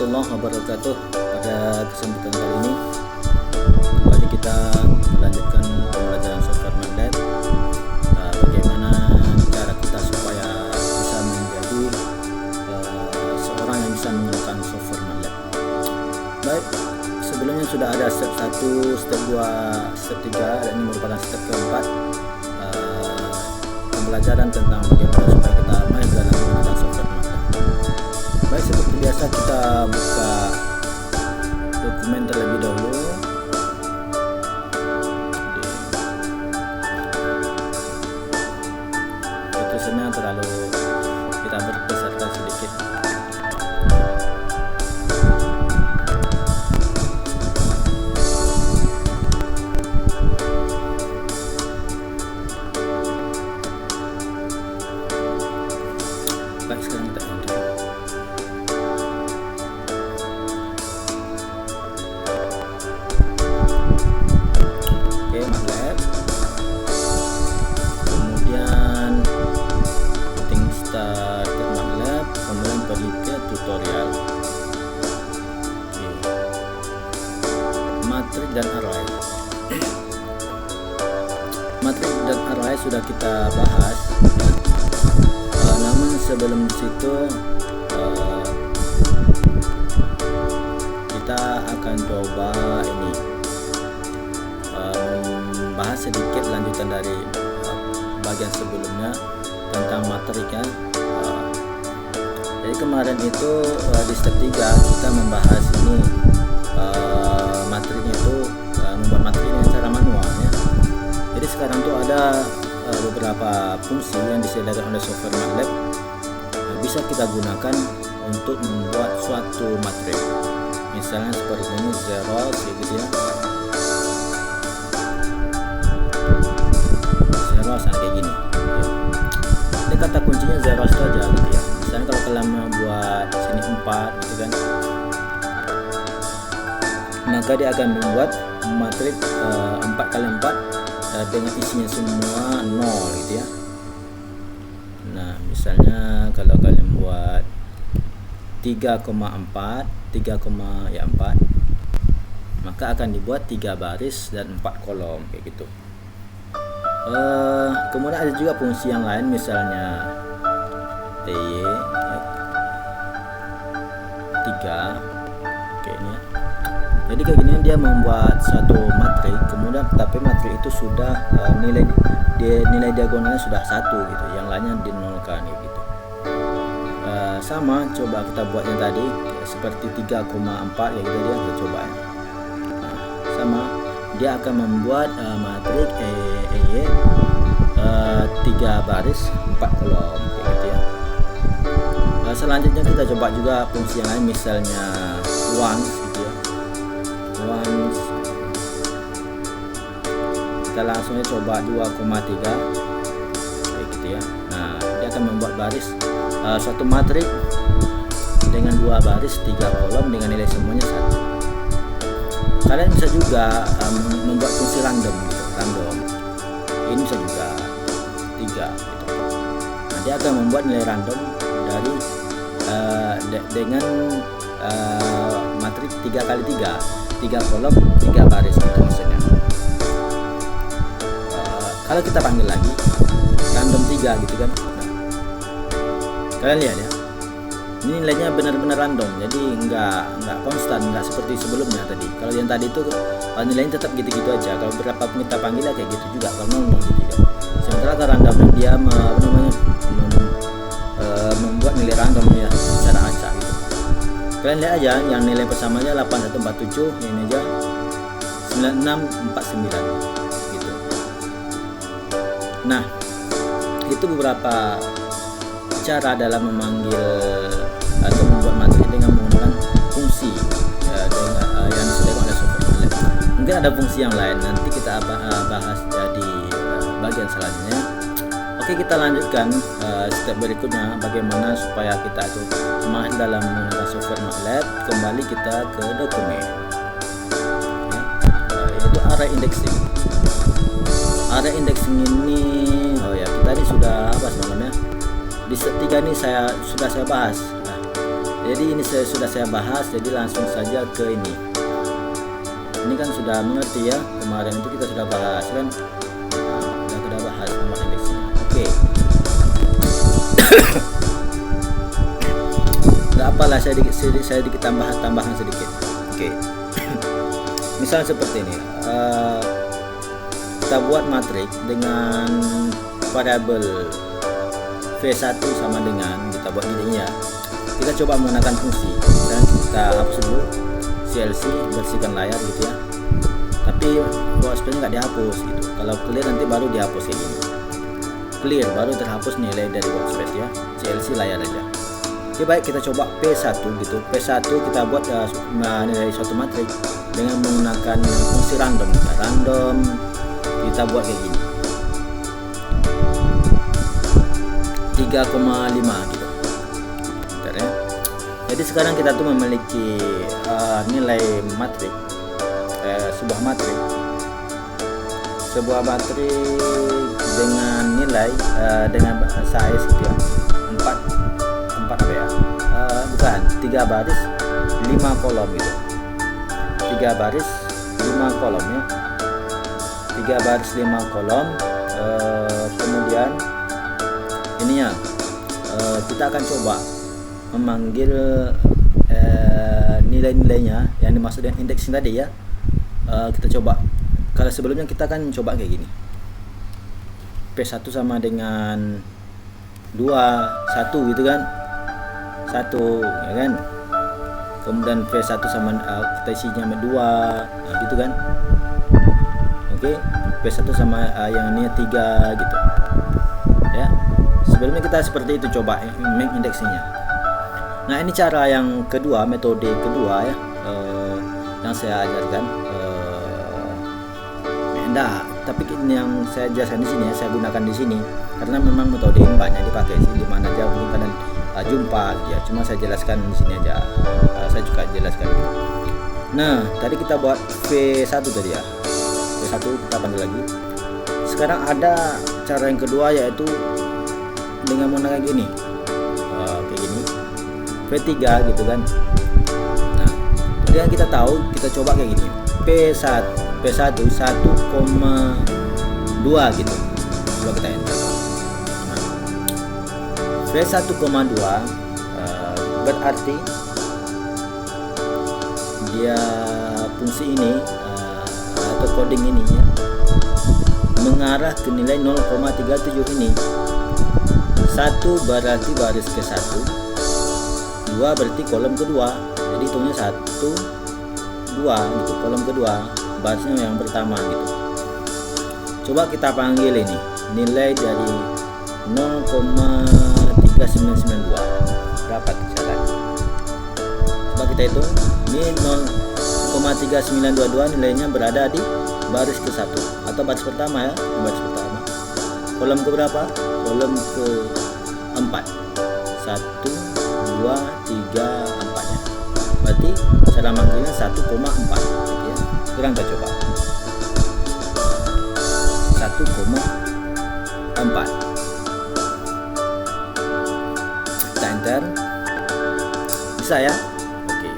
warahmatullahi wabarakatuh. Pada kesempatan kali ini kembali kita melanjutkan pembelajaran software MATLAB. Bagaimana cara kita supaya bisa menjadi seorang yang bisa menggunakan software MATLAB. Baik, sebelumnya sudah ada step 1, step 2, step 3, dan ini merupakan step keempat, pembelajaran tentang bagaimana supaya kita main dalam menggunakan software MATLAB. Baik, seperti biasa kita buka dokumen terlebih dahulu. Tulisannya terlalu kita berbesarkan sedikit. Baik, sekarang kita enter. Oke, MATLAB. Kemudian setting start MATLAB, kemudian pergi ke tutorial. Oke. Matrik dan array. Matrik dan array sudah kita bahas. Namun sebelum situ kita akan coba ini membahas sedikit lanjutan dari bagian sebelumnya tentang matrik ya. Jadi kemarin itu di step 3 kita membahas ini matriknya itu membuat matrik dengan cara manual ya. Jadi sekarang tuh ada beberapa fungsi yang disediakan oleh software MATLAB bisa kita gunakan untuk membuat suatu matrik. Misalnya seperti ini zeros gitu ya. Zeros kayak gini. Ini kata kuncinya zeros saja gitu ya. Misalnya kalau kalian membuat sini 4 gitu kan, maka dia akan membuat matrik 4x4 dengan isinya semua 0 gitu ya. Nah, misalnya kalau kalian buat 3,4 3,4, maka akan dibuat 3 baris dan 4 kolom kayak gitu. Kemudian ada juga fungsi yang lain, misalnya TY 3 kayak ini ya. Jadi kayak gini dia membuat satu matrik, kemudian tapi matrik itu sudah nilai diagonalnya sudah 1 gitu, yang lainnya dinolkan gitu. Sama coba kita buat yang tadi seperti 3,4 ya gitu dia, kita coba ya. Nah, sama dia akan membuat matrik EY 3 baris 4 kolom kayak gitu ya. Selanjutnya kita coba juga fungsi yang lain, misalnya once gitu ya. Once kita langsung coba 2,3 kayak gitu ya. Nah, dia akan membuat baris suatu matrik dengan 2 baris 3 kolom dengan nilai semuanya 1. Kalian bisa juga membuat fungsi random gitu, random. Ini bisa juga 3 gitu. Nah, dia akan membuat nilai random dari dengan matrik 3x3, 3 kolom 3 baris gitu maksudnya. Kalau kita panggil lagi random 3 gitu kan, nah, kalian lihat ya, ini nilainya benar-benar random, jadi nggak konstan, nggak seperti sebelumnya tadi. Kalau yang tadi itu nilainya tetap gitu-gitu aja, kalau berapa pun kita panggil kayak gitu juga, kalau 0 gitu kan. Sementara kalau random dia membuat nilai random ya secara acak gitu. Kalian lihat aja yang nilai persamanya 8147, ini aja 9649 gitu. Nah, itu beberapa cara dalam memanggil atau membuat matrik dengan menggunakan fungsi ya, yang disediakan oleh software MATLAB. Mungkin ada fungsi yang lain, nanti kita bahas di bagian selanjutnya. Oke, kita lanjutkan step berikutnya, bagaimana supaya kita itu mahir dalam menggunakan software MATLAB. Kembali kita ke dokumen ya, yaitu array indexing. Array indexing ini kita tadi sudah apa namanya, di step 3 ini sudah saya bahas. Nah, Jadi ini sudah saya bahas, jadi langsung saja ke ini. Ini kan sudah mengerti ya, kemarin itu kita sudah bahas kan. Sudah bahas nomor indeksnya. Oke. Nggak apalah, saya dikit tambahan sedikit. Oke. Misal seperti ini, kita buat matrik dengan variabel V1 sama dengan, kita buat gini ya. Kita coba menggunakan fungsi dan kita hapus dulu CLC, bersihkan layar gitu ya. Tapi workspace nggak dihapus gitu. Kalau clear nanti baru dihapus kayak gini. Clear baru terhapus nilai dari workspace ya. CLC layar aja. Oke, baik, kita coba P1 gitu. P1 kita buat nilai suatu matrik dengan menggunakan fungsi random. Random kita buat kayak gini. 3,5 gitu. Bentar ya. Jadi sekarang kita tuh memiliki nilai matrik, sebuah matrik dengan nilai dengan size gitu ya, 4 apa ya, bukan 3 baris 5 kolom gitu, 3 baris 5 kolom ya, 3 baris 5 kolom. Kemudian ininya kita akan coba memanggil nilai-nilainya yang dimaksud dengan indexing tadi ya. Kita coba, kalau sebelumnya kita kan coba kayak gini, P1 sama dengan 2, 1 gitu kan, 1 ya kan. Kemudian V1 sama kita isinya sama 2, nah, gitu kan. Oke, V1 sama yang ini 3 gitu ya. Sebelumnya kita seperti itu coba indexingnya. Nah, ini cara yang kedua, metode kedua ya, yang saya ajarkan. Tapi yang saya jelaskan di sini ya, saya gunakan di sini karena memang metode ini banyak dipakai sih, di mana aja mungkin kalian jumpa ya. Cuma saya jelaskan di sini aja. Saya juga jelaskan. Nah, tadi kita buat V1 tadi ya. V1 kita panggil lagi. Sekarang ada cara yang kedua, yaitu dengan menggunakan gini. Kayak gini. V3 gitu kan. Nah, kemudian kita tahu, kita coba kayak gini. P1 1,2 gitu. Coba kita enter. Nah, V1,2 berarti dia fungsi ini atau coding ini ya, mengarah ke nilai 0,37 ini. 1 berarti baris ke 1, 2 berarti kolom kedua. Jadi hitungnya 1, 2 gitu, kolom kedua, barisnya yang pertama gitu. Coba kita panggil ini nilai dari 0,3992 berapa cara? Coba kita hitung. Ini 0,3922 nilainya berada di baris ke 1 atau baris pertama ya, baris pertama. Kolom ke berapa? Kolom ke 4. 1, 2, 3, 4 ya. Berarti cara manggilnya 1,4 ya. Sekarang kita coba 1,4. Kita enter. Bisa ya. Oke.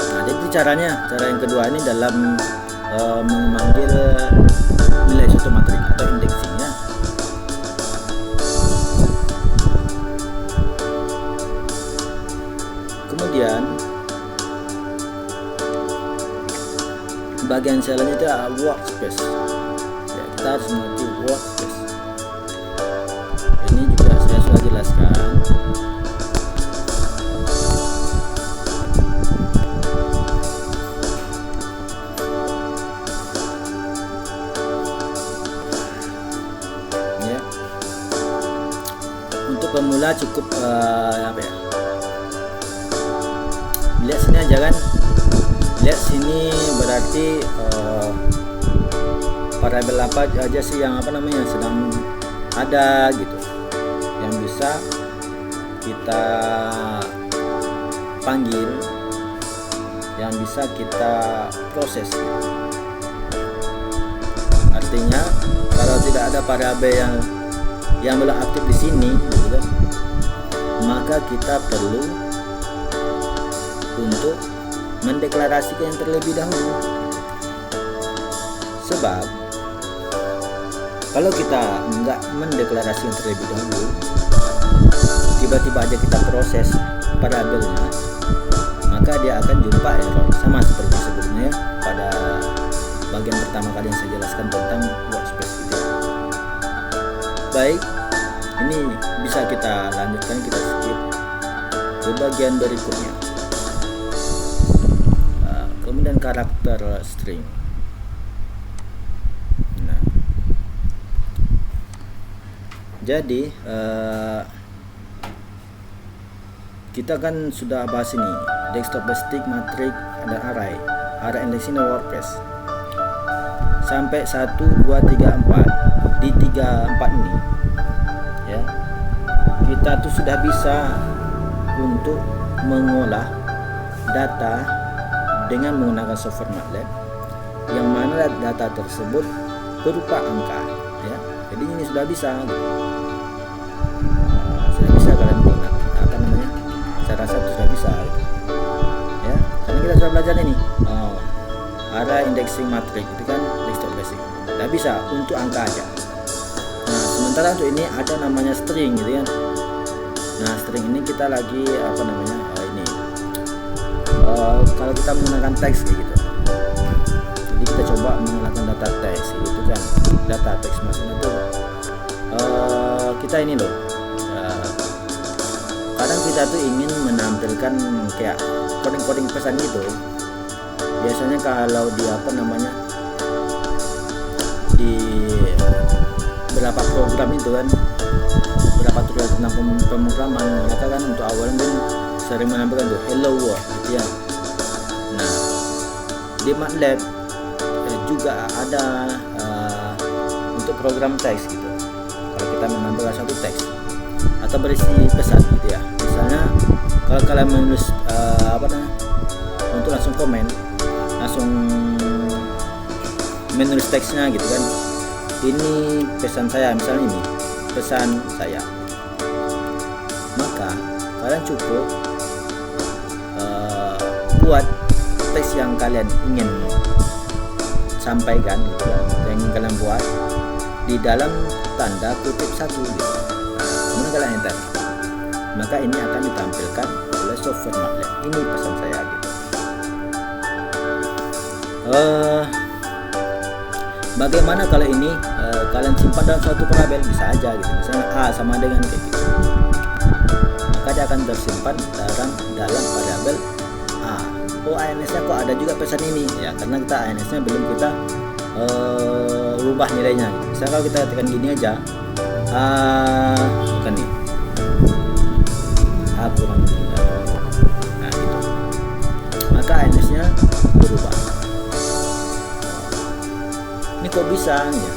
Nah, jadi caranya, cara yang kedua ini dalam memanggil nilai suatu matrik atau indexingnya. Kemudian bagian selanjutnya adalah workspace ya, kita harus mengerti workspace. Ini juga saya sudah jelaskan. Ya, untuk pemula cukup apa ya, lihat sini aja kan. Lihat sini berarti variabel apa aja sih yang sedang ada gitu, yang bisa kita panggil, yang bisa kita proses. Artinya kalau tidak ada variabel yang belum aktif di sini gitu kan, maka kita perlu untuk mendeklarasikan yang terlebih dahulu. Sebab kalau kita nggak mendeklarasikan terlebih dahulu, tiba-tiba aja kita proses variabelnya, maka dia akan jumpa error, sama seperti sebelumnya pada bagian pertama kali yang saya jelaskan tentang workspace itu. Baik, ini bisa kita lanjutkan, kita skip ke bagian berikutnya. Kemudian karakter string. Nah, jadi kita kan sudah bahas ini desktop basic, matrix, ada array indexing dan WordPress sampai 1, 2, 3, 4. Di 3, 4 ini ya, kita tuh sudah bisa untuk mengolah data dengan menggunakan software MATLAB, yang mana data tersebut berupa angka ya. Jadi ini sudah bisa kalian gunakan, saya rasa sudah bisa ya, karena kita sudah belajar ini array indexing matrix itu kan desktop basic, sudah bisa untuk angka aja. Nah, sementara untuk ini ada namanya string gitu kan. Nah, string ini kita lagi kalau kita menggunakan teks kayak gitu, jadi kita coba menggunakan data teks gitu kan. Data teks maksudnya tuh kita ini loh, kadang kita tuh ingin menampilkan kayak coding pesan gitu. Biasanya kalau di di beberapa program itu kan, beberapa tutorial tentang pemrograman, mereka kan untuk awalnya kan sering menampilkan tuh hello world gitu ya. Nah, di MATLAB juga ada untuk program teks gitu. Kalau kita menampilkan satu teks atau berisi pesan gitu ya. Misalnya kalau kalian menulis untuk langsung komen, langsung menulis teksnya gitu kan. Ini pesan saya, misalnya ini pesan saya. Maka kalian cukup buat teks yang kalian ingin sampaikan gitu kan, yang ingin kalian buat di dalam tanda kutip satu gitu. Kemudian kalian enter, maka ini akan ditampilkan oleh software MATLAB. Ini pesan saya gitu. Bagaimana kalau ini kalian simpan dalam suatu variabel, bisa aja gitu, misalnya A sama dengan kayak gitu, maka dia akan tersimpan dalam variabel A. Oh, ANS-nya kok ada juga pesan ini ya, karena kita ANS-nya belum kita rubah nilainya. Misalnya kalau kita tekan gini aja, bukan nih, A kurang 3, nah gitu, maka ANS-nya berubah. Ini kok bisa ya?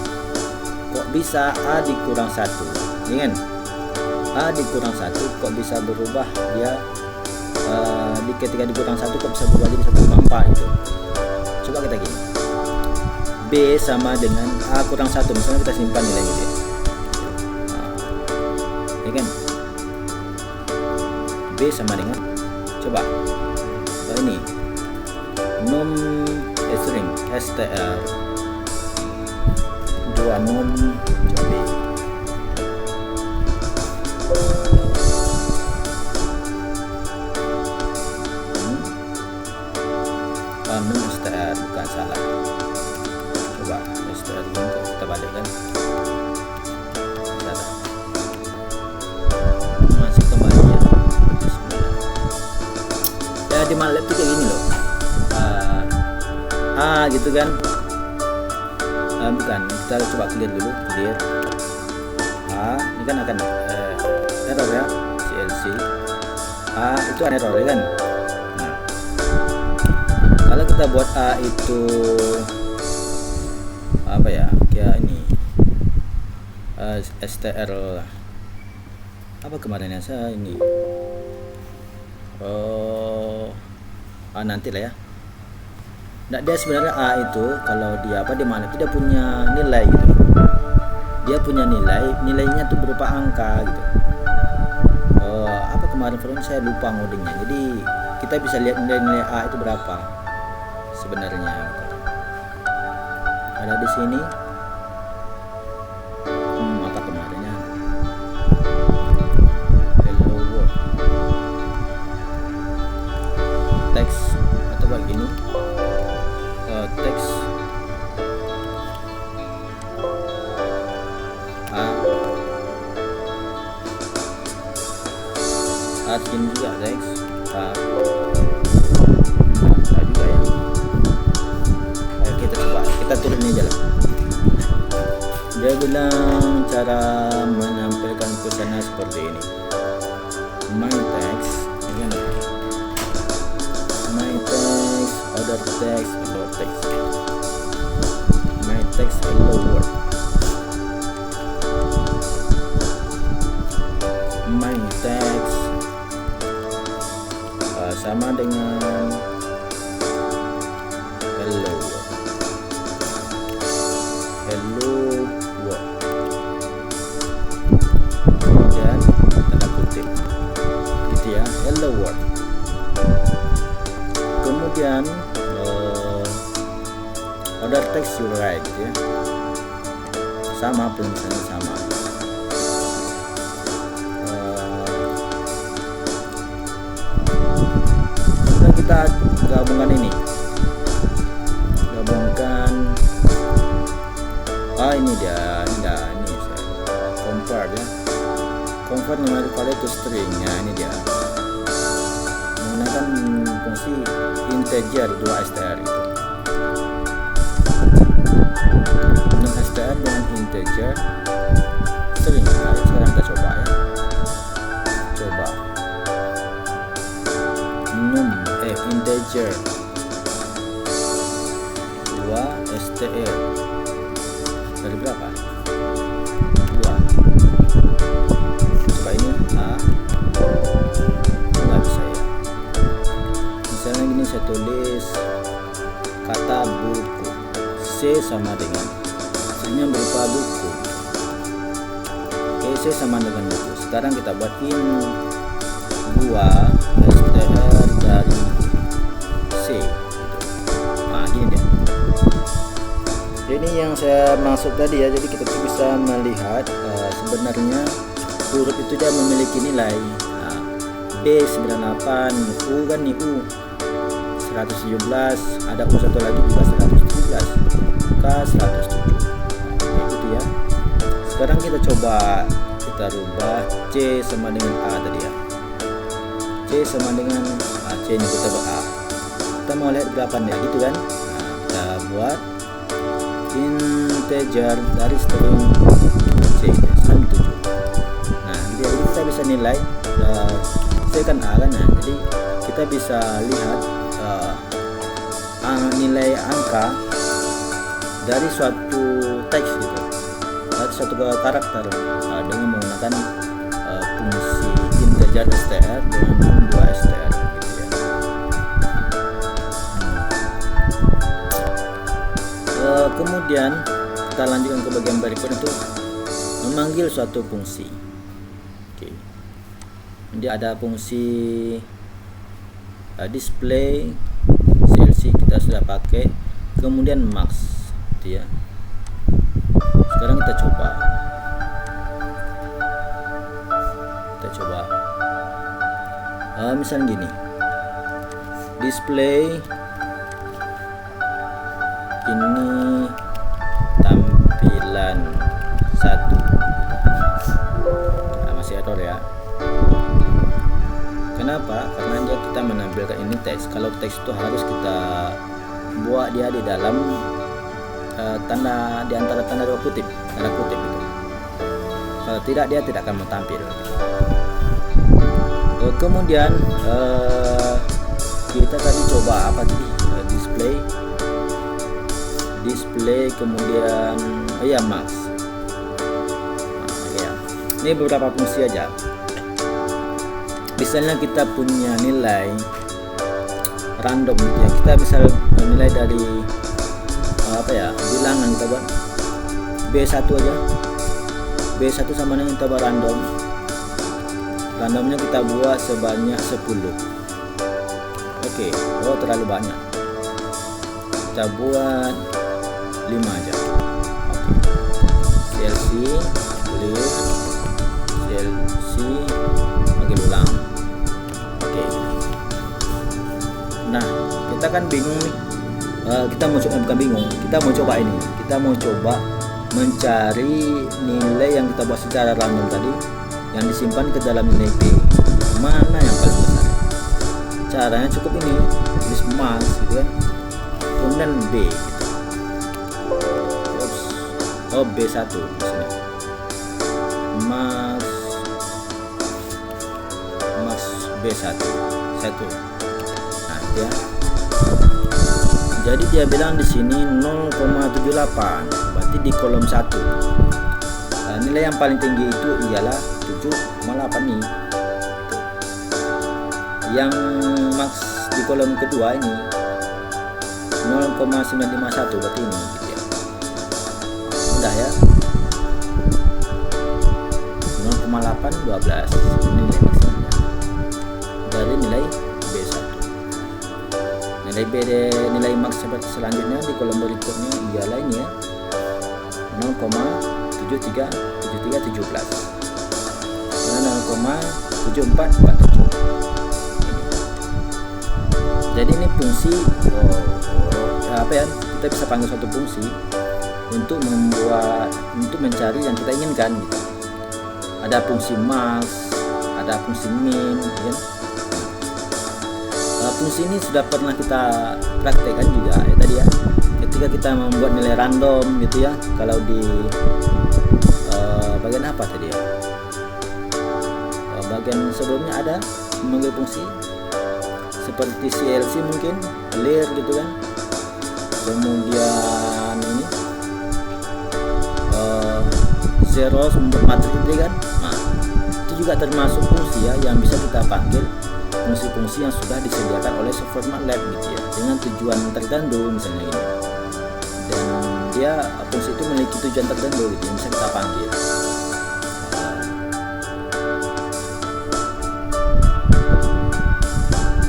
Kok bisa A dikurang 1? Ini kan A dikurang 1 kok bisa berubah dia ketika dikurang 1 kok bisa berubah jadi 1,4 gitu. Coba kita gini, B sama dengan A kurang 1, misalnya kita simpan nilainya gitu. Ya kan, B sama dengan, coba ini num string str 2 num coba num str, bukan, salah. Coba str ini kita balikkan, salah, masih kembali ya. Di MATLAB tuh kayak gini loh, gitu kan. Bukan, kita coba clear dulu, clear ini kan akan error ya, CLC itu ada error ya kan. Nah, kalau kita buat A itu apa ya, kayak ini str apa kemarin ya, saya ini nanti lah ya. Nah, dia sebenarnya A itu kalau dia di mana itu dia punya nilai gitu. Dia punya nilainya tuh berupa angka gitu. Apa kemarin front saya lupa ngodingnya, jadi kita bisa lihat nilai-nilai A itu berapa sebenarnya gitu. Ada di sini apa kemarinnya, hello world teks atau begini, teks sini juga teks juga ya. Ayo kita coba, kita turun aja lah. Dia bilang cara menampilkan pesanan seperti ini. My text, my text, order text, about text, my text, hello world, my text sama dengan hello world, kemudian tanda kutip gitu ya, hello world. Kemudian order text you write gitu ya, sama penulisannya sama. Kita gabungkan ini, ini dia, ini saya convert ya, convert numeric value to string. Ya, ini dia menggunakan fungsi integer 2str itu, 6str dengan integer string. Nah, sekarang kita coba ya, coba integer 2str dari berapa? 2. Coba ini A, nggak bisa ya. Misalnya gini, saya tulis kata buku, C sama dengan C-nya berupa buku. Oke, C sama dengan buku. Sekarang kita buat in 2str dari C gitu. Nah, gini dia. Ini yang saya maksud tadi ya, jadi kita tuh bisa melihat sebenarnya huruf itu dia memiliki nilai. Nah, B98, U kan nih U 117, ada U satu lagi juga 117, K 107. Nah, gitu ya. Sekarang kita coba kita rubah C sama dengan A tadi ya. C sama dengan C ini kita buat A. Kita mau lihat berapa nih gitu kan. Nah, kita buat integer dari string C 97. Nah, jadi kita bisa nilai C kan A kan, nah, jadi kita bisa lihat nilai angka dari suatu teks gitu, dari suatu karakter dengan menggunakan fungsi integer str dengan 2str gitu ya. Kemudian kita lanjutkan ke bagian berikutnya, itu memanggil suatu fungsi. Oke. Jadi ada fungsi display CLC kita sudah pakai, kemudian max gitu ya. Sekarang kita coba misalnya gini, display ini tampilan 1. Nah, masih error ya. Kenapa? Karena kita menampilkan ini teks. Kalau teks itu harus kita buat dia di dalam tanda, di antara tanda kutip itu. Kalau tidak, dia tidak akan tampil. Kemudian kita tadi coba apa tadi, display kemudian ya max. Nah, ya. Ini beberapa fungsi aja. Misalnya kita punya nilai random gitu ya, kita bisa menilai dari bilangan. Kita buat B1 aja, B1 sama dengan kita buat random randomnya kita buat sebanyak 10. Oke, oh terlalu banyak, kita buat 5 aja. Oke, CLC clear, CLC panggil ulang. Oke, nah kita kan bingung nih, kita mau coba, bukan bingung, kita mau coba ini, kita mau coba mencari nilai yang kita buat secara random tadi yang disimpan ke dalam nilai P, mana yang paling besar. Caranya cukup ini, tulis max gitu kan, kemudian B gitu. Oh B1 misalnya, max B1 1. Nah ya, jadi dia bilang di sini 0,78, berarti di kolom 1. Nah, nilai yang paling tinggi itu ialah 7,8 nih. Yang max di kolom kedua ini 0,951, berarti ini gitu ya. Mudah ya. 0,8 12 nilai maksimalnya dari nilai B1. Nilai max selanjutnya di kolom berikutnya ialah ini ya, 0,7317 karena 0,7447. Jadi ini fungsi apa ya, kita bisa panggil suatu fungsi untuk mencari yang kita inginkan gitu. Ada fungsi max, ada fungsi min ya. Fungsi ini sudah pernah kita praktekkan juga ya tadi ya, ketika kita membuat nilai random gitu ya. Kalau di bagian apa tadi ya, bagian sebelumnya ada memanggil fungsi seperti CLC mungkin clear gitu kan, kemudian ini zeros membuat materi kan. Nah, itu juga termasuk fungsi ya yang bisa kita panggil, fungsi-fungsi yang sudah disediakan oleh software MATLAB gitu ya, dengan tujuan tertentu misalnya ini, dan dia fungsi itu memiliki tujuan tertentu gitu yang bisa kita panggil.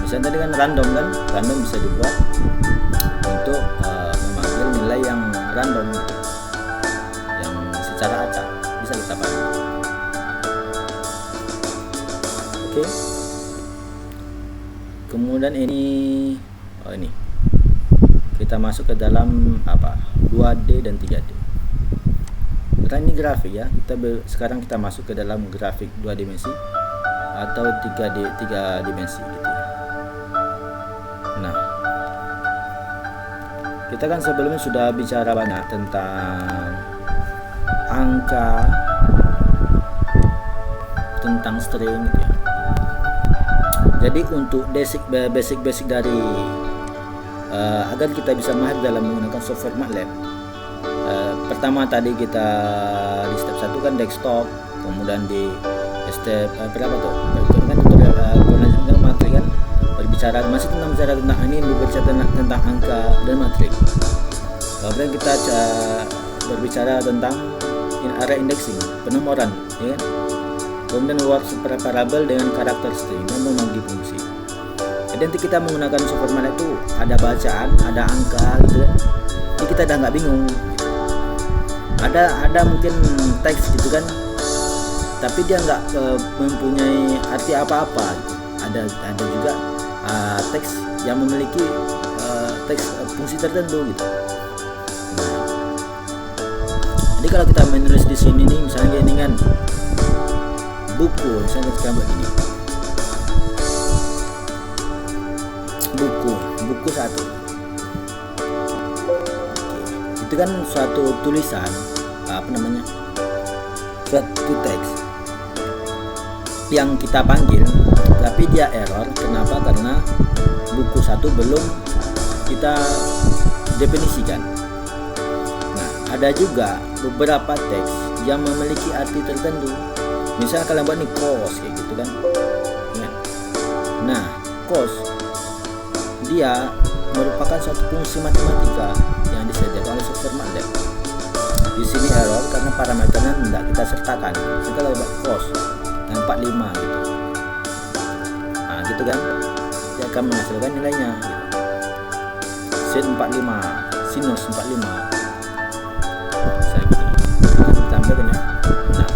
Misalnya tadi kan random kan, random bisa dibuat untuk memanggil nilai yang random gitu, yang secara acak bisa kita panggil. Oke. Kemudian ini ini kita masuk ke dalam apa, 2D dan 3D. Karena ini grafik ya, sekarang kita masuk ke dalam grafik 2 dimensi atau 3 dimensi gitu ya. Nah, kita kan sebelumnya sudah bicara banyak tentang angka, tentang string gitu ya. Jadi untuk basic dari agar kita bisa mahir dalam menggunakan software MATLAB, pertama tadi kita di step 1 kan desktop, kemudian di step berapa tuh? Itu kan tutorial pengajaran matrik kan, masih bicara tentang ini, berbicara tentang angka dan matrik. Kemudian kita berbicara tentang array indexing, penomoran, ya kan? Kemudian word variable dengan karakter string dan memanggil fungsi. Jadi nanti kita menggunakan software MATLAB itu ada bacaan, ada angka gitu kan. Jadi kita udah nggak bingung. Ada mungkin teks gitu kan, tapi dia nggak mempunyai arti apa-apa. Ada juga teks yang memiliki teks fungsi tertentu gitu. Nah, jadi kalau kita menulis di sini nih, misalnya gini kan, buku, misalnya kita buat ini, buku 1. Itu kan suatu tulisan, suatu teks yang kita panggil, tapi dia error. Kenapa? Karena buku 1 belum kita definisikan. Nah, ada juga beberapa teks yang memiliki arti tertentu. Misalnya kalian buat nih cos kayak gitu kan. Nah, cos dia merupakan suatu fungsi matematika yang disediakan oleh software MATLAB. Di sini error karena parameternya tidak kita sertakan. Kita kalau buat cos 45 gitu. gitu kan, dia akan menghasilkan nilainya gitu. Sin 45, sinus 45 saya tambahkan ya. Nah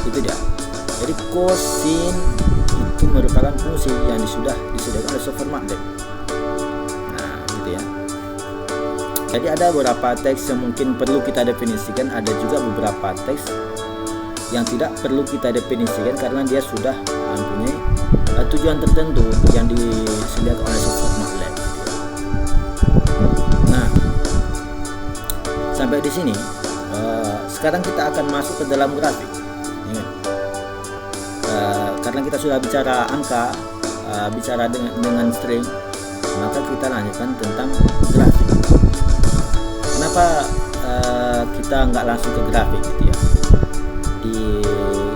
itu dia. Jadi kosin itu merupakan fungsi yang disediakan oleh software MATLAB. Nah gitu ya. Jadi ada beberapa teks yang mungkin perlu kita definisikan, ada juga beberapa teks yang tidak perlu kita definisikan karena dia sudah mempunyai tujuan tertentu yang disediakan oleh software MATLAB. Nah, sampai di sini sekarang kita akan masuk ke dalam grafik. Ya. Karena kita sudah bicara angka, bicara dengan string, maka kita lanjutkan tentang grafik. Kenapa kita nggak langsung ke grafik gitu ya?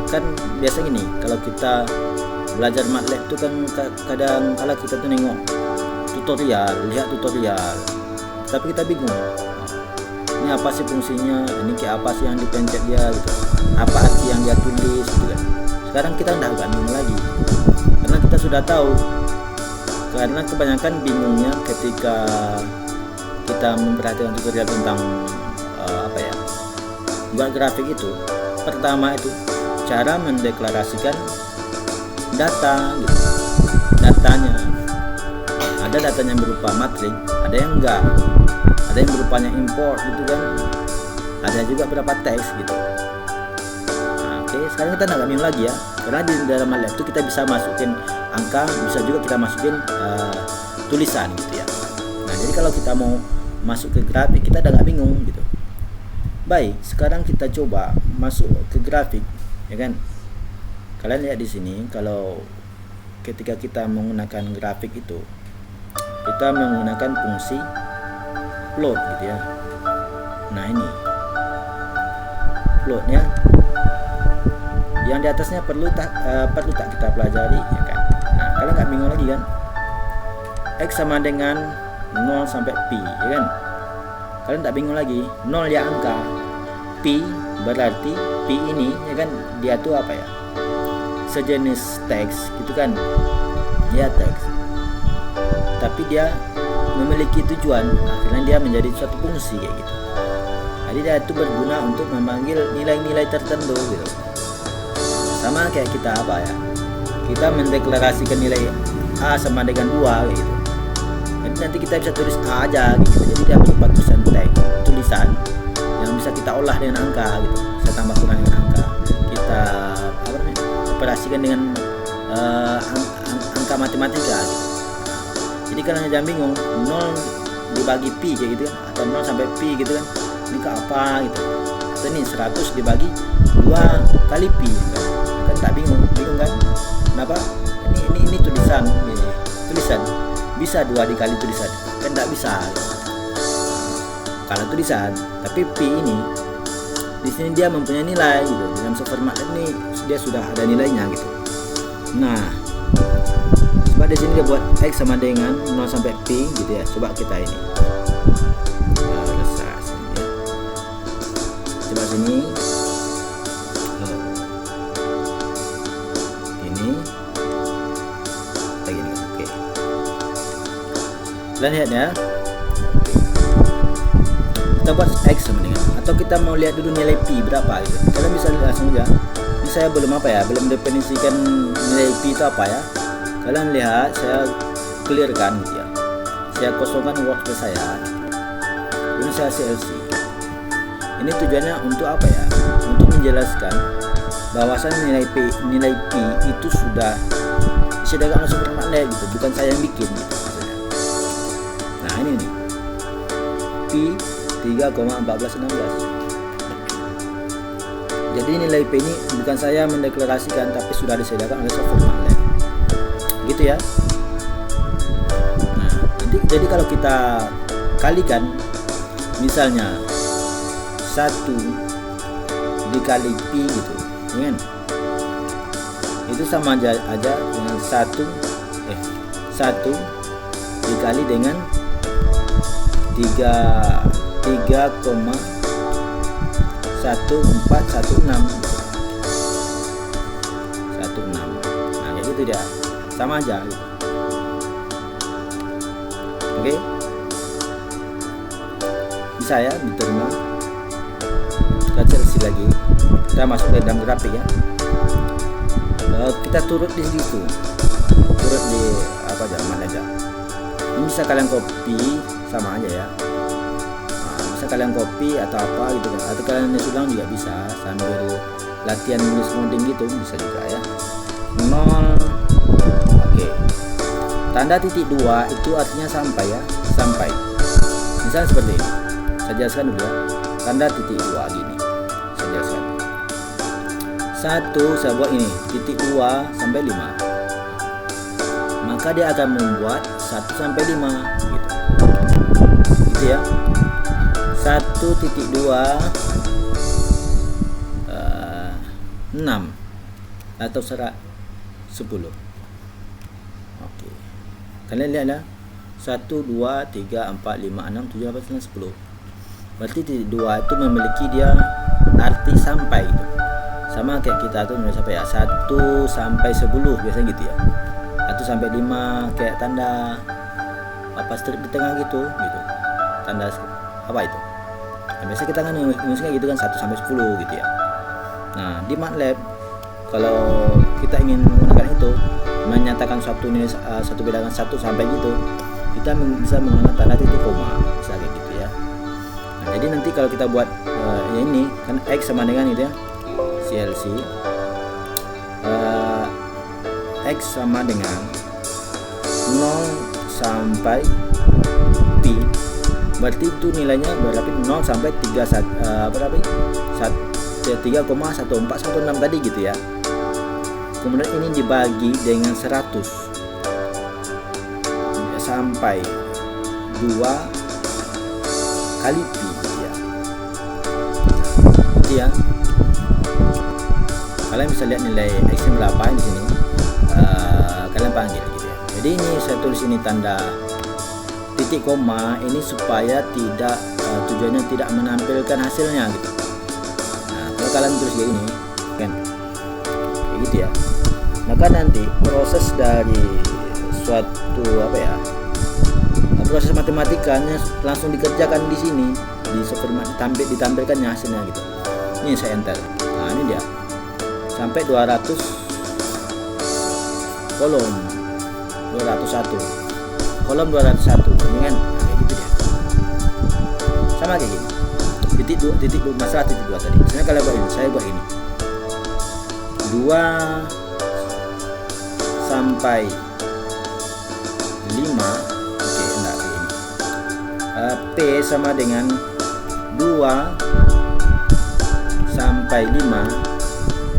Kan biasa gini, kalau kita belajar MATLAB itu kan kadang kala kita tuh nengok tutorial, lihat tutorial, tapi kita bingung, ini apa sih fungsinya, ini kayak apa sih yang dipencet dia gitu, apa arti yang dia tulis gitu kan. Sekarang kita nggak bingung lagi karena kita sudah tahu. Karena kebanyakan bingungnya ketika kita memperhatikan tutorial tentang buat grafik itu. Pertama itu cara mendeklarasikan data gitu. Datanya ada datanya berupa matrik, ada yang enggak, ada yang berupanya import gitu kan, ada juga beberapa teks gitu. Nah, oke, sekarang kita nggak bingung lagi ya, karena di dalam MATLAB itu kita bisa masukin angka, bisa juga kita masukin tulisan gitu ya. Nah jadi kalau kita mau masuk ke grafik kita udah nggak bingung gitu. Baik, sekarang kita coba masuk ke grafik, ya kan? Kalian lihat di sini, kalau ketika kita menggunakan grafik itu, kita menggunakan fungsi plot gitu ya. Nah ini plotnya, yang di atasnya perlu tak kita pelajari, ya kan? Nah kalian nggak bingung lagi kan? X sama dengan 0 sampai pi, ya kan? Kalian tak bingung lagi, 0 ya angka, pi berarti pi ini ya kan dia tuh apa ya, sejenis teks gitu kan, dia teks tapi dia memiliki tujuan, akhirnya dia menjadi suatu fungsi kayak gitu. Jadi dia itu berguna untuk memanggil nilai-nilai tertentu gitu, sama kayak kita apa ya, kita mendeklarasikan nilai A sama dengan 2 kayak gitu. Jadi nanti kita bisa tulis A aja gitu. Jadi dia berupa tulisan yang bisa kita olah dengan angka gitu. Saya tambah kurang dengan angka, kita operasikan dengan angka matematika gitu. Jadi kalian jangan bingung 0 dibagi pi kayak gitu kan, atau 0 sampai pi gitu kan, ini ke apa gitu. Atau ini 100 dibagi 2 kali pi kan tak bingung kan? Kenapa? Ini tulisan bisa 2 dikali tulisan kan tidak bisa kalau tulisan, tapi pi ini di sini dia mempunyai nilai gitu. Dalam software MATLAB ini dia sudah ada nilainya gitu. Nah coba di sini dia buat X sama dengan 0 sampai pi gitu ya. Coba kita ini sini ya. Coba sini ini kayak gini. Oke, kalian lihat ya, kita buat X sama dengan, atau kita mau lihat dulu nilai pi berapa gitu. Kalian bisa lihat langsung aja. Ini saya belum belum definisikan nilai pi itu apa ya. Kalian lihat, saya clearkan gitu ya. Saya kosongkan workspace saya. Ini saya CLC. Ini tujuannya untuk apa ya? Untuk menjelaskan bahwasannya nilai pi itu sudah disediakan oleh software MATLAB gitu, bukan saya yang bikin gitu. Nah ini nih, pi 3,1416. Jadi nilai P ini bukan saya mendeklarasikan, tapi sudah disediakan oleh software MATLAB gitu ya. Nah jadi kalau kita kalikan, misalnya 1 dikali pi gitu ya kan, itu sama aja dengan 1 dikali dengan 3,1416. Nah kayak gitu dia, sama aja gitu. Oke, bisa ya diterima. Kita seleksi lagi, kita masuk ke dalam grafik ya. Kita turut di situ, turut di apa aja, mana aja. Ini bisa kalian copy, sama aja ya. Bisa kalian copy atau apa gitu kan, atau kalian nulis ulang juga bisa sambil latihan nulis coding gitu, bisa juga ya. 0. Oke, tanda titik 2 itu artinya sampai ya, sampai. Misalnya seperti ini, saya jelaskan dulu ya. Tanda titik 2 gini, saya jelaskan. 1 saya buat ini titik 2 sampai 5, maka dia akan membuat 1 sampai 5 gitu, gitu ya. 1.2 6 atau 10. Oke, kalian lihat ya, 1 2 3 4 5 6 7 8 9 10. Berarti titik 2 itu memiliki dia arti sampai gitu. Sama kayak kita tuh nulis apa ya, 1 sampai 10 biasanya gitu ya. 1 sampai 5 kayak tanda apa strip di tengah gitu. Tanda apa itu? Nah, biasa kita kan nulisnya gitu kan, 1 sampai 10 gitu ya. Nah, di MATLAB kalau kita ingin menggunakan itu, menyatakan suatu nilai satu bilangan 1 sampai gitu, kita bisa menggunakan tanda titik koma, bisa kayak gitu ya. Nah, jadi nanti kalau kita buat ya ini kan X sama dengan itu ya, CLC X sama dengan 0 sampai Pi, berarti itu nilainya berarti 0 sampai 3,1416 tadi gitu ya. Kemudian ini dibagi dengan 100 sampai 2 kali Pi gitu ya. Gitu ya. Kalian bisa lihat nilai X berapa di sini. Kalian panggil gitu ya. Jadi ini saya tulis ini tanda titik koma ini supaya tidak tujuannya tidak menampilkan hasilnya gitu. Nah, kalau kalian tulis kayak ini kan kayak gitu ya, maka nanti proses dari suatu apa ya, proses matematikanya langsung dikerjakan di sini di software, ditampilkannya hasilnya gitu. Ini saya enter. Nah, ini dia sampai 200 kolom 201 kolom 201 ini kan kayak gitu ya. Sama kayak gini titik 2 masalah titik 2 tadi. Misalnya kalian buat ini, saya buat ini 2 sampai 5. Oke, enggak kayak ini. P sama dengan 2 sampai 5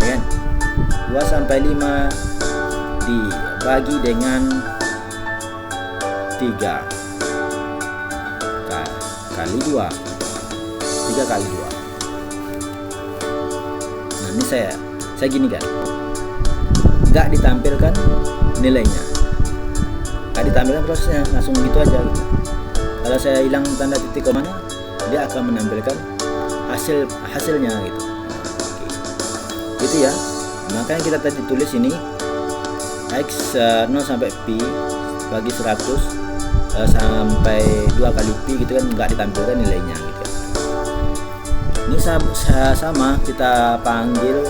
ya kan? 2 sampai 5 dibagi dengan 3 kali 2, 3 kali 2. Nah, ini saya gini kan, nggak ditampilkan nilainya, nggak ditampilkan prosesnya, langsung gitu aja gitu. Kalau saya hilang tanda titik komanya, dia akan menampilkan hasilnya gitu. Nah, gitu ya. Makanya kita tadi tulis ini X 0 sampai Pi bagi 100 sampai 2 kali Pi gitu kan, nggak ditampilkan nilainya gitu. Ini sama kita panggil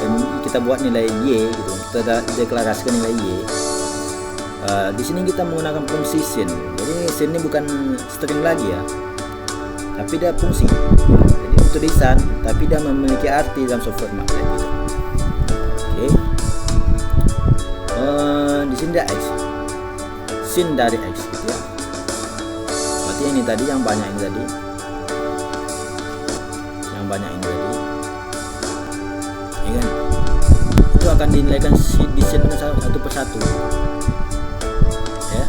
dan kita buat nilai Y gitu, kita deklarasikan nilai Y. Di sini kita menggunakan fungsi sin. Jadi sin ini bukan string lagi ya, tapi dia fungsi. Jadi tulisan tapi dia memiliki arti dalam software MATLAB gitu. Oke. Di sini ada X, sin dari X gitu ya. Berarti ini tadi yang banyak ini tadi, ya kan? Itu akan dinilaikan di sin satu persatu, ya,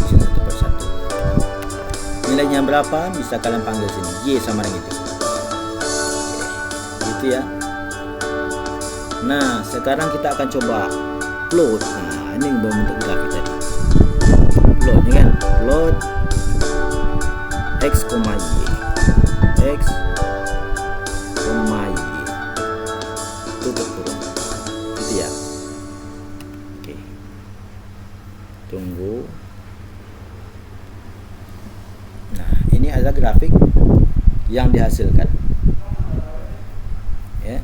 sin satu persatu. Nilainya berapa bisa kalian panggil sini, Y sama dengan itu, gitu ya. Nah, sekarang kita akan coba plot. Nah, ini bentuk grafik tadi. Plot ini kan, plot X, Y, X, Y, tutup kurung, gitu ya. Oke, tunggu. adalah grafik yang dihasilkan. Ya.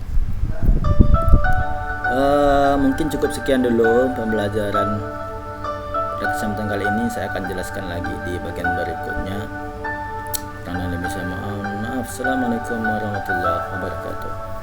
Mungkin cukup sekian dulu pembelajaran pada kesempatan kali ini. Saya akan jelaskan lagi di bagian berikutnya. Kurang lebih saya mohon maaf. Assalamualaikum warahmatullahi wabarakatuh.